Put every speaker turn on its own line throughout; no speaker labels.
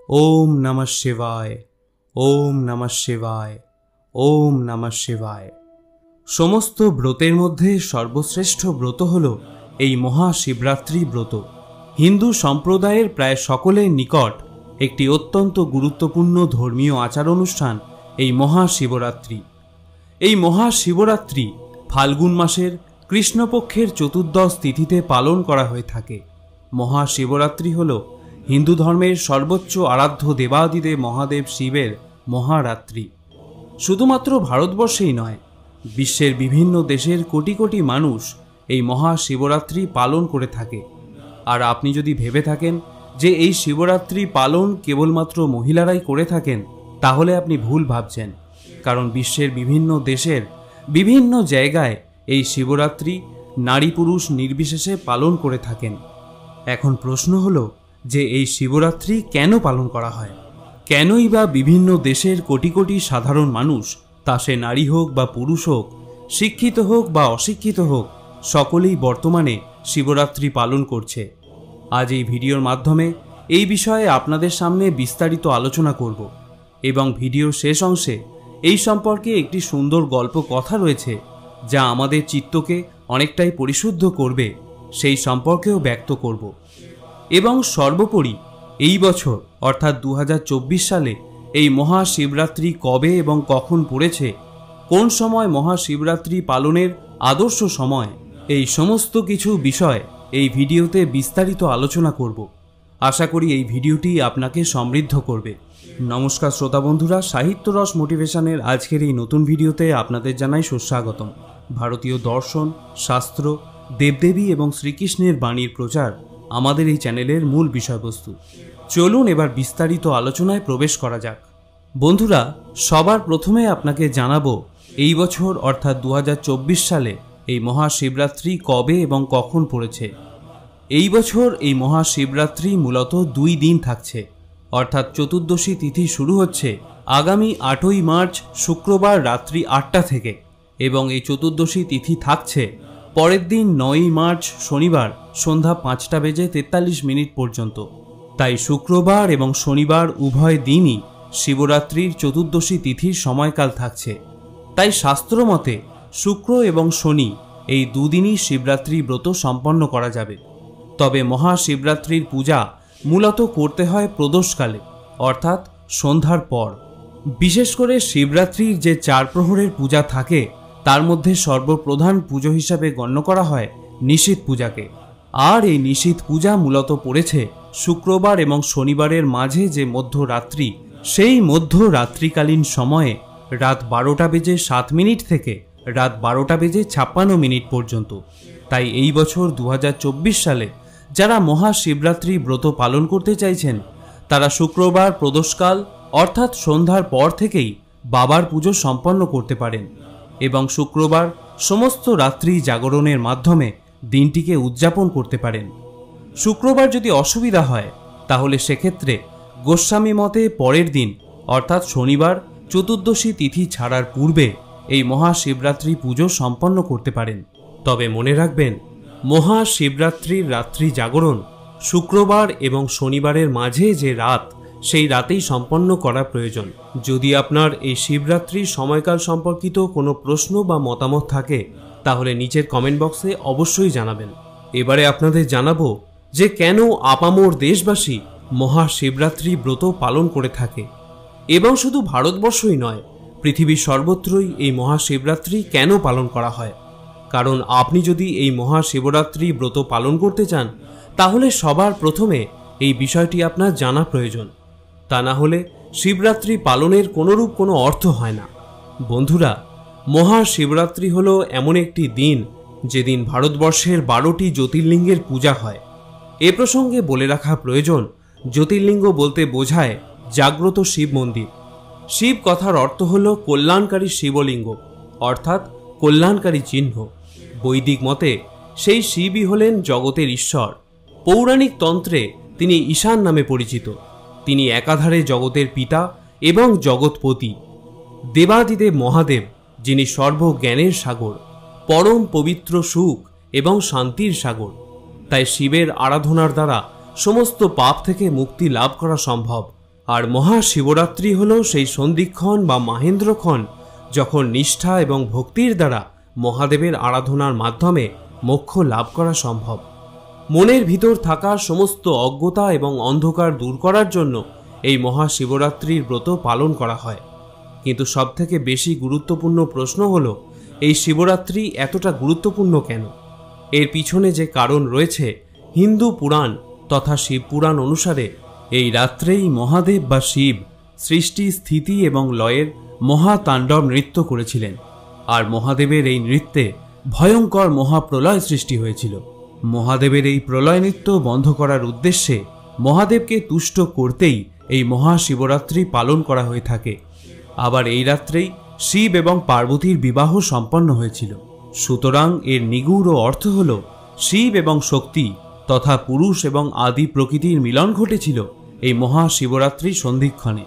ओम नमः शिवाय, ओम नमः शिवाय, ओम नमः शिवाय। समस्त व्रतेर मध्य सर्वश्रेष्ठ व्रत हलो এই মহাশিবরাত্রি ব্রত। হিন্দু সম্প্রদায়ের প্রায় সকলের নিকট একটি অত্যন্ত গুরুত্বপূর্ণ ধর্মীয় আচার অনুষ্ঠান এই মহাশিবরাত্রি। এই মহাশিবরাত্রি ফাল্গুন মাসের কৃষ্ণপক্ষের চতুর্দশ তিথিতে পালন করা হয়ে থাকে। মহাশিবরাত্রি হল হিন্দু ধর্মের সর্বোচ্চ আরাধ্য দেবাদিদেব মহাদেব শিবের মহারাত্রি। শুধুমাত্র ভারতবর্ষেই নয়, বিশ্বের বিভিন্ন দেশের কোটি কোটি মানুষ এই মহাশিবরাত্রি পালন করে থাকে। আর আপনি যদি ভেবে থাকেন যে এই শিবরাত্রি পালন কেবলমাত্র মহিলারাই করে থাকেন, তাহলে আপনি ভুল ভাবছেন। কারণ বিশ্বের বিভিন্ন দেশের বিভিন্ন জায়গায় এই শিবরাত্রি নারী পুরুষ নির্বিশেষে পালন করে থাকেন। এখন প্রশ্ন হলো যে এই শিবরাত্রি কেন পালন করা হয়? কেনই বা বিভিন্ন দেশের কোটি কোটি সাধারণ মানুষ, তা সে নারী হোক বা পুরুষ হোক, শিক্ষিত হোক বা অশিক্ষিত হোক, সকলেই বর্তমানে শিবরাত্রি পালন করছে। আজ এই ভিডিওর মাধ্যমে এই বিষয়ে আপনাদের সামনে বিস্তারিত আলোচনা করব এবং ভিডিওর শেষ অংশে এই সম্পর্কে একটি সুন্দর গল্প কথা রয়েছে যা আমাদের চিত্তকে অনেকটাই পরিশুদ্ধ করবে, সেই সম্পর্কেও ব্যক্ত করব। এবং সর্বোপরি এই বছর অর্থাৎ 2024 সালে এই মহাশিবরাত্রি কবে এবং কখন পড়েছে, কোন সময় মহাশিবরাত্রি পালনের আদর্শ সময়, এই সমস্ত কিছু বিষয় এই ভিডিওতে বিস্তারিত আলোচনা করব। আশা করি এই ভিডিওটি আপনাকে সমৃদ্ধ করবে। নমস্কার শ্রোতা বন্ধুরা, সাহিত্য রস মোটিভেশনের আজকের এই নতুন ভিডিওতে আপনাদের জানাই সুস্বাগতম। ভারতীয় দর্শন, শাস্ত্র, দেবদেবী এবং শ্রীকৃষ্ণের বাণীর প্রচার আমাদের এই চ্যানেলের মূল বিষয়বস্তু। চলুন এবার বিস্তারিত আলোচনায় প্রবেশ করা যাক। বন্ধুরা, সবার প্রথমে আপনাকে জানাবো এই বছর অর্থাৎ 2024 সালে এই মহাশিবরাত্রি কবে এবং কখন পড়েছে। এই বছর এই মহাশিবরাত্রি মূলত 2 দিন থাকছে, অর্থাৎ চতুর্দশী তিথি শুরু হচ্ছে আগামী 8ই মার্চ শুক্রবার রাত্রি 8টা থেকে এবং এই চতুর্দশী তিথি থাকছে পরের দিন 9ই মার্চ শনিবার সন্ধ্যা 5:43 পর্যন্ত। তাই শুক্রবার এবং শনিবার উভয় দিনই শিবরাত্রির চতুর্দশী তিথির সময়কাল থাকছে। তাই শাস্ত্রমতে শুক্র এবং শনি এই দুদিনই শিবরাত্রি ব্রত সম্পন্ন করা যাবে। তবে মহাশিবরাত্রির পূজা মূলত করতে হয় প্রদোষকালে, অর্থাৎ সন্ধ্যার পর। বিশেষ করে শিবরাত্রির যে 4 প্রহরের পূজা থাকে তার মধ্যে সর্বপ্রধান পুজো হিসাবে গণ্য করা হয় নিশীথ পূজাকে। আর এই নিশীথ পূজা মূলত পড়েছে শুক্রবার এবং শনিবারের মাঝে যে মধ্যরাত্রি, সেই মধ্যরাত্রিকালীন সময়ে রাত 12:07 থেকে রাত 12:56 পর্যন্ত। তাই এই বছর 2024 সালে যারা মহাশিবরাত্রি ব্রত পালন করতে চাইছেন, তারা শুক্রবার প্রদোষকাল অর্থাৎ সন্ধ্যার পর থেকেই বাবার পুজো সম্পন্ন করতে পারেন এবং শুক্রবার সমস্ত রাত্রি জাগরণের মাধ্যমে দিনটিকে উদযাপন করতে পারেন। শুক্রবার যদি অসুবিধা হয় তাহলে সেক্ষেত্রে গোস্বামী মতে পরের দিন অর্থাৎ শনিবার চতুর্দশী তিথি ছাড়ার পূর্বে এই মহাশিবরাত্রি পুজো সম্পন্ন করতে পারেন। তবে মনে রাখবেন, মহাশিবরাত্রির রাত্রি জাগরণ শুক্রবার এবং শনিবারের মাঝে যে রাত, সেই রাতেই সম্পন্ন করা প্রয়োজন। যদি আপনার এই শিবরাত্রির সময়কাল সম্পর্কিত কোনো প্রশ্ন বা মতামত থাকে তাহলে নিচের কমেন্ট বক্সে অবশ্যই জানাবেন। এবারে আপনাদের জানাবো যে কেন আপামর দেশবাসী মহাশিবরাত্রি ব্রত পালন করে থাকে এবং শুধু ভারতবর্ষই নয়, পৃথিবীর সর্বত্রই এই মহাশিবরাত্রি কেন পালন করা হয়। কারণ আপনি যদি এই মহাশিবরাত্রি ব্রত পালন করতে চান তাহলে সবার প্রথমে এই বিষয়টি আপনার জানা প্রয়োজন। তা না হলে শিবরাত্রি পালনের কোনোরূপ কোনো অর্থ হয় না। বন্ধুরা, মহাশিবরাত্রি হলো এমন একটি দিন যেদিন ভারতবর্ষের 12টি জ্যোতির্লিঙ্গের পূজা হয়। এ প্রসঙ্গে বলে রাখা প্রয়োজন, জ্যোতির্লিঙ্গ বলতে বোঝায় জাগ্রত শিব মন্দির। শিব কথার অর্থ হল কল্যাণকারী শিবলিঙ্গ, অর্থাৎ কল্যাণকারী চিহ্ন। বৈদিক মতে সেই শিবই হলেন জগতের ঈশ্বর। পৌরাণিক তন্ত্রে তিনি ঈশান নামে পরিচিত। তিনি একাধারে জগতের পিতা এবং জগৎপতি। দেবাদিদেব মহাদেব, যিনি সর্বজ্ঞানের সাগর, পরম পবিত্র সুখ এবং শান্তির সাগর। তাই শিবের আরাধনার দ্বারা সমস্ত পাপ থেকে মুক্তি লাভ করা সম্ভব আর মহাশিবরাত্রি হল সেই সন্ধিক্ষণ বা মাহেন্দ্রক্ষণ যখন নিষ্ঠা এবং ভক্তির দ্বারা মহাদেবের আরাধনার মাধ্যমে মোক্ষ লাভ করা সম্ভব। মনের ভিতর থাকা সমস্ত অজ্ঞতা এবং অন্ধকার দূর করার জন্য এই মহাশিবরাত্রির ব্রত পালন করা হয়। কিন্তু সবথেকে বেশি গুরুত্বপূর্ণ প্রশ্ন হলো, এই শিবরাত্রি এতটা গুরুত্বপূর্ণ কেন? এর পিছনে যে কারণ রয়েছে, হিন্দু পুরাণ তথা শিব পুরাণ অনুসারে এই রাত্রেই মহাদেব বা শিব সৃষ্টি, স্থিতি এবং লয়ের মহাতাণ্ডব নৃত্য করেছিলেন। আর মহাদেবের এই নৃত্যে ভয়ঙ্কর মহাপ্রলয় সৃষ্টি হয়েছিল। মহাদেবের এই প্রলয় নৃত্য বন্ধ করার উদ্দেশ্যে মহাদেবকে তুষ্ট করতেই এই মহাশিবরাত্রি পালন করা হয়ে থাকে। আবার এই রাত্রেই শিব এবং পার্বতীর বিবাহ সম্পন্ন হয়েছিল। সুতরাং এর নিগূঢ় অর্থ হল, শিব এবং শক্তি তথা পুরুষ এবং আদি প্রকৃতির মিলন ঘটেছিল এই মহাশিবরাত্রি সন্ধিক্ষণে।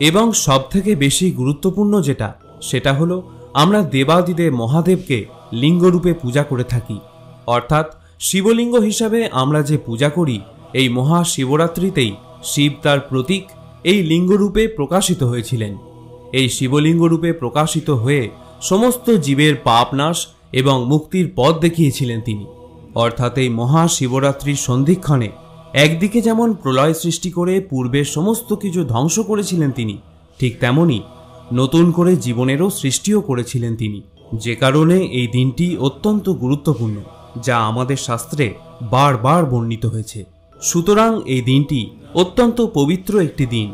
এবং সবথেকে বেশি গুরুত্বপূর্ণ যেটা, সেটা হলো আমরা দেবাদিদেব মহাদেবকে লিঙ্গরূপে পূজা করে থাকি। অর্থাৎ শিবলিঙ্গ হিসাবে আমরা যে পূজা করি, এই মহাশিবরাত্রিতেই শিব তার প্রতীক এই লিঙ্গরূপে প্রকাশিত হয়েছিলেন। এই শিবলিঙ্গ রূপে প্রকাশিত হয়ে সমস্ত জীবের পাপ নাশ এবং মুক্তির পথ দেখিয়েছিলেন তিনি। অর্থাৎ এই মহাশিবরাত্রির সন্ধিক্ষণে একদিকে যেমন প্রলয় সৃষ্টি করে পূর্বের সমস্ত কিছু ধ্বংস করেছিলেন তিনি, ঠিক তেমনি নতুন করে জীবনেরও সৃষ্টিও করেছিলেন তিনি। যে কারণে এই দিনটি অত্যন্ত গুরুত্বপূর্ণ, যা আমাদের শাস্ত্রে বারবার বর্ণিত হয়েছে। সুতরাং এই দিনটি অত্যন্ত পবিত্র একটি দিন।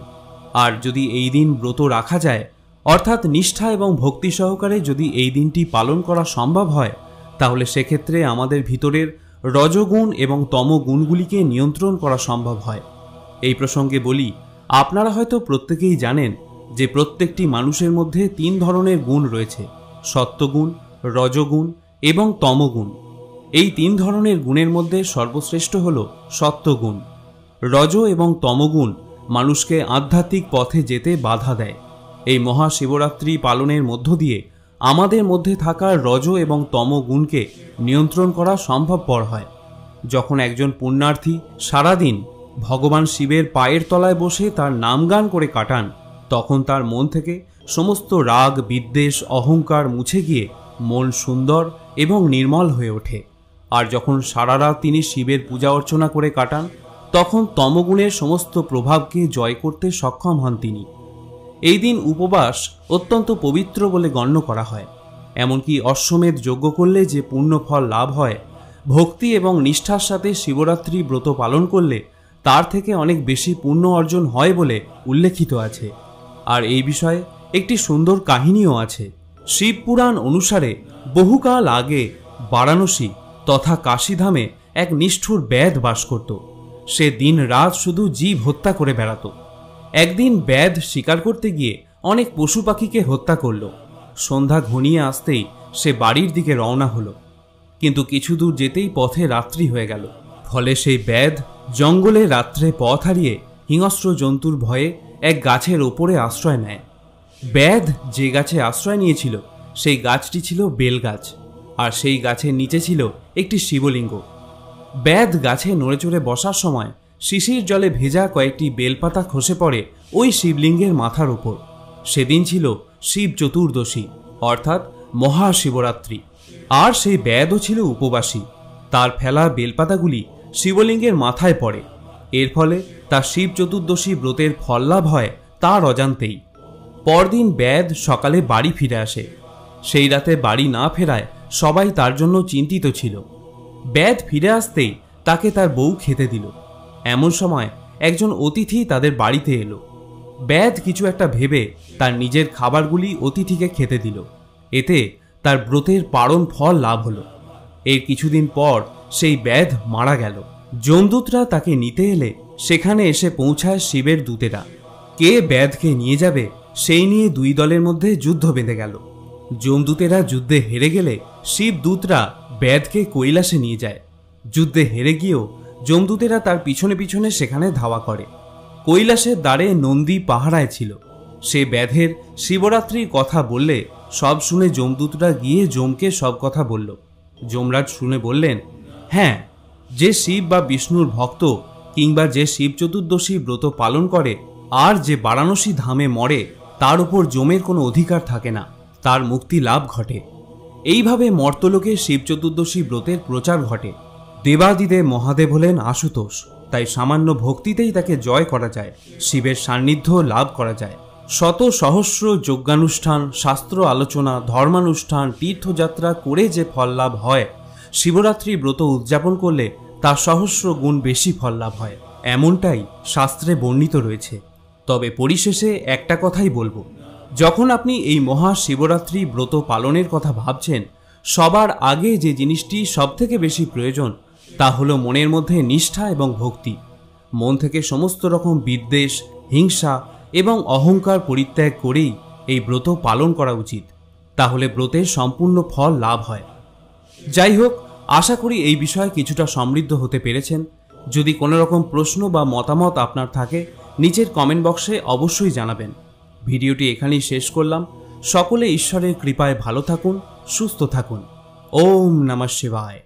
আর যদি এই দিন ব্রত রাখা যায়, অর্থাৎ নিষ্ঠা এবং ভক্তি সহকারে যদি এই দিনটি পালন করা সম্ভব হয়, তাহলে সেক্ষেত্রে আমাদের ভিতরের রজগুণ এবং তমগুণগুলিকে নিয়ন্ত্রণ করা সম্ভব হয়। এই প্রসঙ্গে বলি, আপনারা হয়তো প্রত্যেকেই জানেন যে প্রত্যেকটি মানুষের মধ্যে 3 ধরনের গুণ রয়েছে: সত্ত্বগুণ, রজগুণ এবং তমগুণ। এই 3 ধরনের গুণের মধ্যে সর্বশ্রেষ্ঠ হল সত্ত্বগুণ। রজ এবং তমগুণ মানুষকে আধ্যাত্মিক পথে যেতে বাধা দেয়। এই মহাশিবরাত্রি পালনের মধ্য দিয়ে আমাদের মধ্যে থাকা রজ এবং তমগুণকে নিয়ন্ত্রণ করা সম্ভবপর হয়। যখন একজন পুণ্যার্থী সারাদিন ভগবান শিবের পায়ের তলায় বসে তার নামগান করে কাটান, তখন তার মন থেকে সমস্ত রাগ, বিদ্বেষ, অহংকার মুছে গিয়ে মন সুন্দর এবং নির্মল হয়ে ওঠে। আর যখন সারা রাত তিনি শিবের পূজা অর্চনা করে কাটান, তখন তমগুণের সমস্ত প্রভাবকে জয় করতে সক্ষম হন তিনি। এই দিন উপবাস অত্যন্ত পবিত্র বলে গণ্য করা হয়। এমনকি অশ্বমেধ যজ্ঞ করলে যে পুণ্যফল লাভ হয়, ভক্তি এবং নিষ্ঠার সাথে শিবরাত্রি ব্রত পালন করলে তার থেকে অনেক বেশি পুণ্য অর্জন হয় বলে উল্লেখিত আছে। আর এই বিষয়ে একটি সুন্দর কাহিনীও আছে। শিব পুরাণ অনুসারে বহুকাল আগে বারাণসী তথা কাশীধামে এক নিষ্ঠুর ব্যাধ বাস করত। সে দিন রাত শুধু জীব হত্যা করে বেড়াত। একদিন ব্যাধ শিকার করতে গিয়ে অনেক পশু পাখিকে হত্যা করল। সন্ধ্যা ঘনিয়ে আসতেই সে বাড়ির দিকে রওনা হলো। কিন্তু কিছু দূর যেতেই পথে রাত্রি হয়ে গেল। ফলে সেই ব্যাধ জঙ্গলে রাত্রে পথ হারিয়ে হিংস্র জন্তুর ভয়ে এক গাছের ওপরে আশ্রয় নেয়। ব্যাধ যে গাছে আশ্রয় নিয়েছিল সেই গাছটি ছিল বেলগাছ, আর সেই গাছের নিচে ছিল একটি শিবলিঙ্গ। ব্যাধ গাছে নড়েচড়ে বসার সময় শিশির জলে ভেজা কয়েকটি বেলপাতা খসে পড়ে ওই শিবলিঙ্গের মাথার উপর। সেদিন ছিল শিব চতুর্দশী, অর্থাৎ মহাশিবরাত্রি। আর সেই ব্যাধও ছিল উপবাসী। তার ফেলা বেলপাতাগুলি শিবলিঙ্গের মাথায় পড়ে। এর ফলে তার শিব চতুর্দশী ব্রতের ফল লাভ হয় তার অজান্তেই। পরদিন ব্যাধ সকালে বাড়ি ফিরে আসে। সেই রাতে বাড়ি না ফেরায় সবাই তার জন্য চিন্তিত ছিল। ব্যাধ ফিরে আসতেই তাকে তার বউ খেতে দিল। এমন সময় একজন অতিথি তাদের বাড়িতে এলো। ব্যাধ কিছু একটা ভেবে তার নিজের খাবারগুলি অতিথিকে খেতে দিল। এতে তার ব্রতের পারণ ফল লাভ হলো। এর কিছুদিন পর সেই ব্যাধ মারা গেল। যমদূতরা তাকে নিতে এলে সেখানে এসে পৌঁছায় শিবের দূতেরা। কে ব্যাধকে নিয়ে যাবে সেই নিয়ে 2 দলের মধ্যে যুদ্ধ বেঁধে গেল। যমদূতেরা যুদ্ধে হেরে গেলে শিবদূতরা ব্যাধকে কৈলাসে নিয়ে যায়। যুদ্ধে হেরে গিয়েও যমদূতেরা তার পিছনে পিছনে সেখানে ধাওয়া করে। কৈলাসের দ্বারে নন্দী পাহারায় ছিল। সে ব্যাধের শিবরাত্রির কথা বললে সব শুনে যমদূতরা গিয়ে যমকে সব কথা বলল। যমরাজ শুনে বললেন, হ্যাঁ, যে শিব বা বিষ্ণুর ভক্ত কিংবা যে শিব চতুর্দশী ব্রত পালন করে আর যে বারাণসী ধামে মরে তার উপর যমের কোনো অধিকার থাকে না, তার মুক্তি লাভ ঘটে। এইভাবে মর্তলোকে শিব চতুর্দশী ব্রতের প্রচার ঘটে। দেবাদিদেব মহাদেব হলেন আশুতোষ, তাই সামান্য ভক্তিতেই তাকে জয় করা যায়, শিবের সান্নিধ্য লাভ করা যায়। শত সহস্র যজ্ঞানুষ্ঠান, শাস্ত্র আলোচনা, ধর্মানুষ্ঠান, তীর্থযাত্রা করে যে ফল লাভ হয়, শিবরাত্রি ব্রত উদযাপন করলে তার সহস্র গুণ বেশি ফল লাভ হয়, এমনটাই শাস্ত্রে বর্ণিত রয়েছে। তবে পরিশেষে একটা কথাই বলবো, যখন আপনি এই মহাশিবরাত্রি ব্রত পালনের কথা ভাবছেন, সবার আগে যে জিনিসটি সবথেকে বেশি প্রয়োজন তা হলো মনের মধ্যে নিষ্ঠা এবং ভক্তি। মন থেকে সমস্ত রকম বিদ্বেষ, হিংসা এবং অহংকার পরিত্যাগ করেই এই ব্রত পালন করা উচিত, তাহলে ব্রতের সম্পূর্ণ ফল লাভ হয়। যাই হোক, আশা করি এই বিষয়ে কিছুটা সমৃদ্ধ হতে পেরেছেন। যদি কোনো রকম প্রশ্ন বা মতামত আপনার থাকে, নিচের কমেন্ট বক্সে অবশ্যই জানাবেন। ভিডিওটি এখানেই শেষ করলাম। সকলে ঈশ্বরের কৃপায় ভালো থাকুন, সুস্থ থাকুন। ওম নমঃ শিবায়।